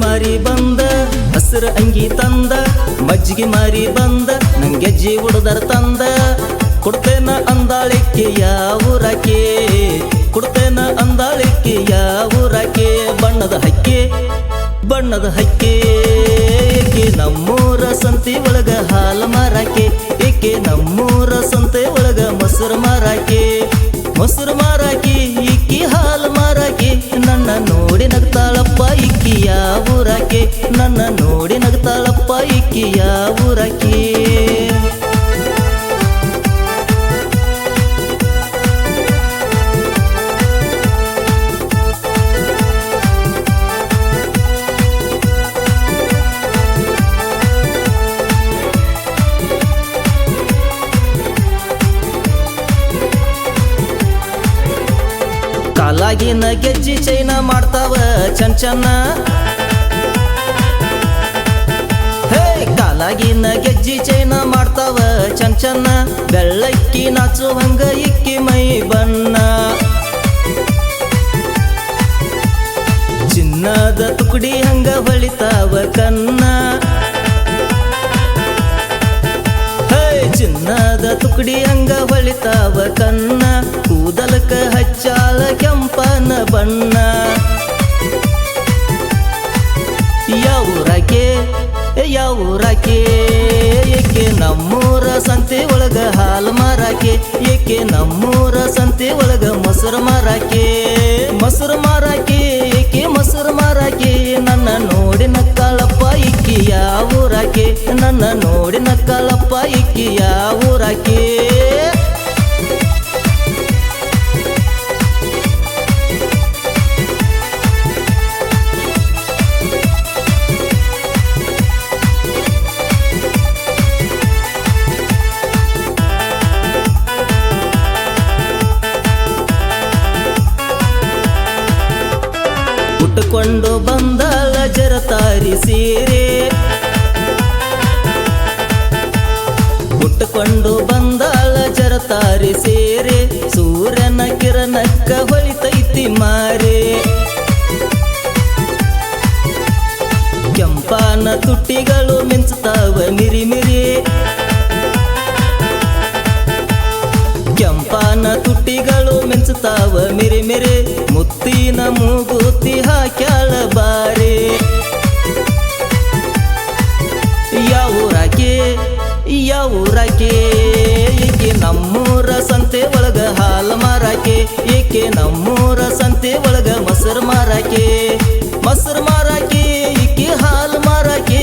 ಮಾರಿ ಬಂದ ಹಸಿರು ಅಂಗಿ ತಂದ ಮಜ್ಜಿಗೆ ಮಾರಿ ಬಂದ ನಂಗೆಜ್ಜಿ ಉಡದರ ತಂದ ಕೊಡ್ತೇನ ಅಂದಾಳಿಕೆ ಯಾವೂರಾಕೆ ಕೊಡ್ತೇನ ಅಂದಾಳಿಕೆ ಯಾವೂರಾಕೆ ಬಣ್ಣದ ಹಕ್ಕಿ ಏಕೆ ನಮ್ಮೂರ ಸಂತೆ ಒಳಗ ಹಾಲು ಮಾರಾಕೆ ಏಕೆ ನಮ್ಮೂರ ಸಂತೆ ಒಳಗ ಮೊಸರು ಮಾರಾಕೆ ಇಕ್ಕಿ ಹಾಲು ಮಾರಾಕೆ ನನ್ನ ನೋಡಿ ನಗ್ತಾಳಪ್ಪ ಇಕ್ಕಿ ಯಾವೂರಾಕೆ ನನ್ನ ನೋಡಿ ನಗ್ತಾಳಪ್ಪ ಇಕ್ಕಿ ಯಾವೂರಾಕೆ ಕಾಲಾಗಿನ ಗೆಜ್ಜಿ ಚೈನ ಮಾಡ್ತಾವ ಚನ್ನ ಹೇ ಕಾಲಾಗಿನ ಗೆಜ್ಜಿ ಚೈನ ಮಾಡ್ತಾವ ಚನ್ನ ಬೆಳ್ಳಕ್ಕಿ ನಾಚುವಂಗ ಇಕ್ಕಿ ಮೈ ಬಣ್ಣ ಚಿನ್ನದ ತುಕಡಿ ಹಂಗ ಹೊಳಿತಾವ ಕನ್ನ ಚಿನ್ನದ ತುಕಡಿ ಹಂಗ ಹೊಳಿತಾವ ಕನ್ನ ಕೂದಲಕ ಹಚ್ಚಾಳ ಕೆಂಪನ ಬಣ್ಣ ಯಾವೂರಾಕೆ ಏಕೆ ನಮ್ಮೂರ ಸಂತೆ ಒಳಗ ಹಾಲು ಮಾರಾಕೆ ಏಕೆ ನಮ್ಮೂರ ಸಂತೆ ಒಳಗ ಮೊಸರು ಮಾರಾಕೆ ಏಕೆ ಮೊಸರು ಮಾರಾಕೆ ನನ್ನ ನೋಡಿ ನಕ್ಕಾಳಪ್ಪ ಇಕ್ಕಿ ಯಾವೂರಾಕೆ ನನ್ನ ನೋಡಿ ನಕ್ಕಾಳಪ್ಪ ಇಕ್ಕಿ ಯಾವೂರಾಕೆ ಉಟ್ಟುಕೊಂಡು ಬಂದಾಳ ಜರತಾರಿ ಸೀರೆ ಉಟ್ಟುಕೊಂಡು ಬಂದಾಳ ಜರತಾರಿ ಸೇರೆ ಸೂರ್ಯನ ಕಿರಣಕ್ಕ ಹೊಳಿತೈತಿ ಮಾರೆ ಕೆಂಪಾನ ತುಟ್ಟಿಗಳು ಮಿಂಚುತ್ತಾವ ಮಿರಿ ಕೆಂಪಾನ ತುಟ್ಟಿಗಳು ಮಿಂಚುತ್ತಾವ ಮಿರಿ ಮುತ್ತಿನ ಮೂಗುತಿ ಹಾಕ್ಯಾಳ ಬಾರೆ ಯಾವೂರಾಕೆ ಏಕೆ ನಮ್ಮೂರ ಸಂತೆ ಒಳಗ ಹಾಲು ಮಾರಾಕೆ ಏಕೆ ನಮ್ಮೂರ ಸಂತೆ ಒಳಗ ಮೊಸರು ಮಾರಾಕೆ ಇಕ್ಕಿ ಹಾಲು ಮಾರಾಕೆ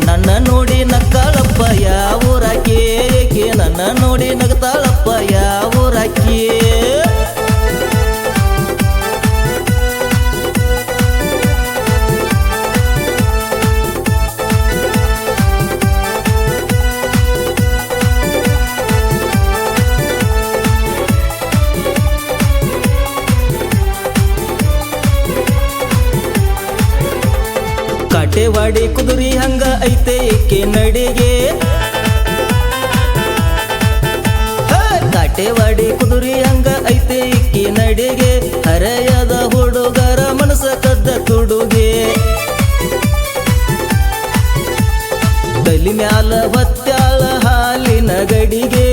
ನನ್ನ ನೋಡಿ ನಕ್ಕಾಳಪ್ಪ ಯಾವೂರಾಕೆ ಏಕೆ ನನ್ನ ನೋಡಿ ನಗ್ತಾಳಪ್ಪ ಯಾವೂರಾಕೆ ಕಾಟೆವಾಡಿ ಕುದುರಿ ಹಂಗ ಐತೆ ಏಕೆ ನಡಿಗೆ ಕಾಟೆವಾಡಿ ಕುದುರಿ ಹಂಗ ಐತೆ ಏಕೆ ನಡಿಗೆ ಹರೆಯದ ಹುಡುಗರ ಮನಸ ಕದ್ದ ತುಡುಗೆ ತಲಿ ಮ್ಯಾಲ ಹೊತ್ಯಾಳ ಹಾಲಿನ ಗಡಿಗೆ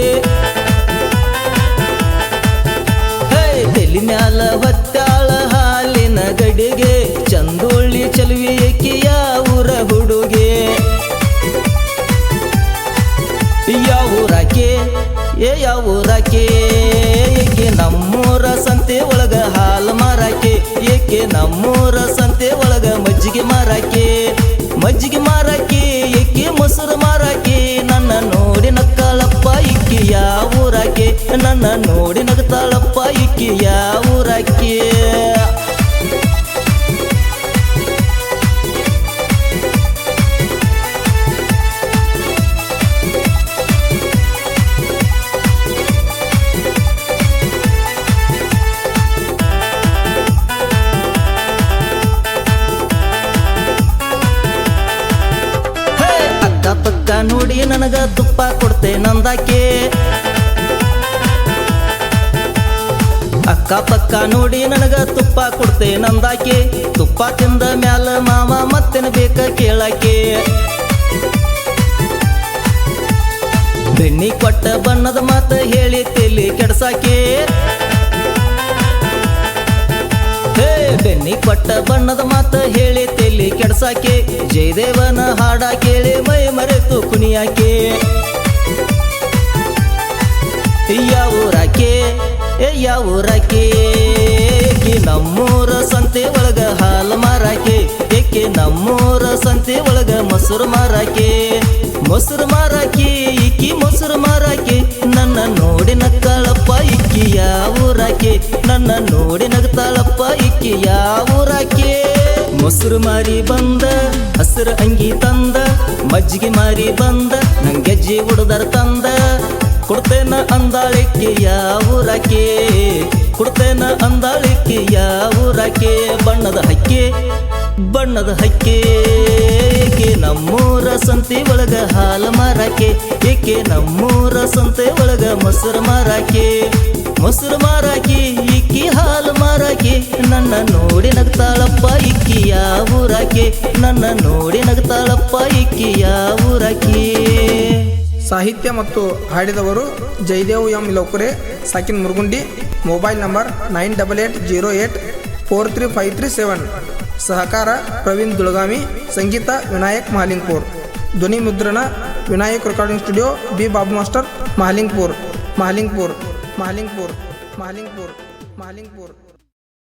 ತಲಿ ಮ್ಯಾಲ ಹೊತ್ಯಾಳ ಹಾಲಿನ ಗಡಿಗೆ ಚಂದುಳ್ಳಿ ಚಲುವಿ ಏಕೆ ಯಾವೂರ ಹುಡುಗೆ ಯಾವೂರಾಕೆ ಏಕೆ ನಮ್ಮೂರ ಸಂತೆ ಒಳಗ ಹಾಲು ಮಾರಾಕೆ ಏಕೆ ನಮ್ಮೂರ ಸಂತೆ ಒಳಗ ಮಜ್ಜಿಗೆ ಮಾರಾಕೆ ಏಕೆ ಮೊಸರು ಮಾರಾಕೆ ನನ್ನ ನೋಡಿ ನಕ್ಕಾಳಪ್ಪ ಇಕ್ಕಿ ಯಾವೂರಾಕೆ ನನ್ನ ನೋಡಿ ನಗ್ತಾಳಪ್ಪ ಇಕ್ಕಿ ಯಾವೂರಾಕೆ ನೋಡಿ ನನಗ ತುಪ್ಪ ಕೊಡ್ತೆ ನಂದಾಕೆ ಅಕ್ಕ ಪಕ್ಕ ನೋಡಿ ನನಗ ತುಪ್ಪ ಕೊಡ್ತೆ ನಂದಾಕೆ ತುಪ್ಪ ತಿಂದ ಮ್ಯಾಲ ಮಾಮ ಮತ್ತೇನ ಬೇಕ ಕೇಳಾಕೆ ಬೆಣ್ಣಿ ಕೊಟ್ಟ ಬಣ್ಣದ ಮಾತ ಹೇಳಿ ತಲಿ ಕೆಡ್ಸಾಕೆ ಬೆಣ್ಣಿ ಕೊಟ್ಟ ಬಣ್ಣದ ಮಾತ ಹೇಳಿ ತಲಿ ಕೆಡ್ಸಾಕೆ ಜಯದೇವನ ಹಾಡ ಕೇಳಿ ಮೈ ಮರೆತು ಕುಣಿಯಾಕೆ ಯಾವೂರಾಕೆ ಯಾವೂರಾಕೆ ನಮ್ಮೂರ ಸಂತೆ ಒಳಗ ಹಾಲು ಮಾರಾಕೆ ಏಕೆ ನಮ್ಮೂರ ಸಂತೆ ಒಳಗ ಮೊಸರು ಮಾರಾಕೆ ಮೊಸರು ಮಾರಾಕಿ ಇಕ್ಕಿ ಮೊಸರು ಮಾರಾಕಿ ನನ್ನ ನೋಡಿ ನಕ್ಕಳಪ್ಪ ಇಕ್ಕಿ ಯಾವೂರಾಕೆ ನನ್ನ ನೋಡಿ ನಗ್ತಾಳಪ್ಪ ಇಕ್ಕಿ ಯಾವೂರಾಕೆ ಮೊಸರು ಮಾರಿ ಬಂದ ಹಸಿರು ಅಂಗಿ ತಂದ ಮಜ್ಜಿಗೆ ಮಾರಿ ಬಂದ ನಂಗೆಜ್ಜಿ ಹುಡುದರ ತಂದ ಕೊಡ್ತೇನ ಅಂದಾಳಿಕ್ಕೆ ಯಾವೂರಾಕೆ ಕೊಡ್ತೇನ ಅಂದಾಳಿಕ್ಕೆ ಯಾವೂರಾಕೆ ಬಣ್ಣದ ಹಕ್ಕಿ ಬಣ್ಣದ ಹಕ್ಕಿ ಏಕೆ ನಮ್ಮೂರ ಸಂತೆ ಒಳಗ ಹಾಲು ಮಾರಾಕೆ ಏಕೆ ನಮ್ಮೂರ ಸಂತೆ ಒಳಗ ಮೊಸರು ಮಾರಾಕೆ ಮೊಸರು ಮಾರಾಕಿ ಇಕ್ಕಿ ಹಾಲು ಮಾರಾಕಿ ನನ್ನ ನೋಡಿ ನಗ್ತಾಳಪ್ಪ ಇಕ್ಕಿ ಯಾವೂರಾಕೆ ನನ್ನ ನೋಡಿ ನಗ್ತಾಳಪ್ಪ ಇಕ್ಕಿ ಯಾವೂರಾಕೆ ಸಾಹಿತ್ಯ ಮತ್ತು ಹಾಡಿದವರು ಜಯದೇವ್ ಎಂ ಲೋಕರೆ ಸಾಕಿನ್ ಮುರುಗುಂಡಿ ಮೊಬೈಲ್ ನಂಬರ್ 9808843537 ಸಹಕಾರ ಪ್ರವೀಣ್ ದುಳಗಾಮಿ ಸಂಗೀತ ವಿನಾಯಕ್ ಮಹಾಲಿಂಗ್ಪುರ್ ಧ್ವನಿ ಮುದ್ರಣ Vinayak recording studio B Babu master Mahalingpur Mahalingpur Mahalingpur Mahalingpur Mahalingpur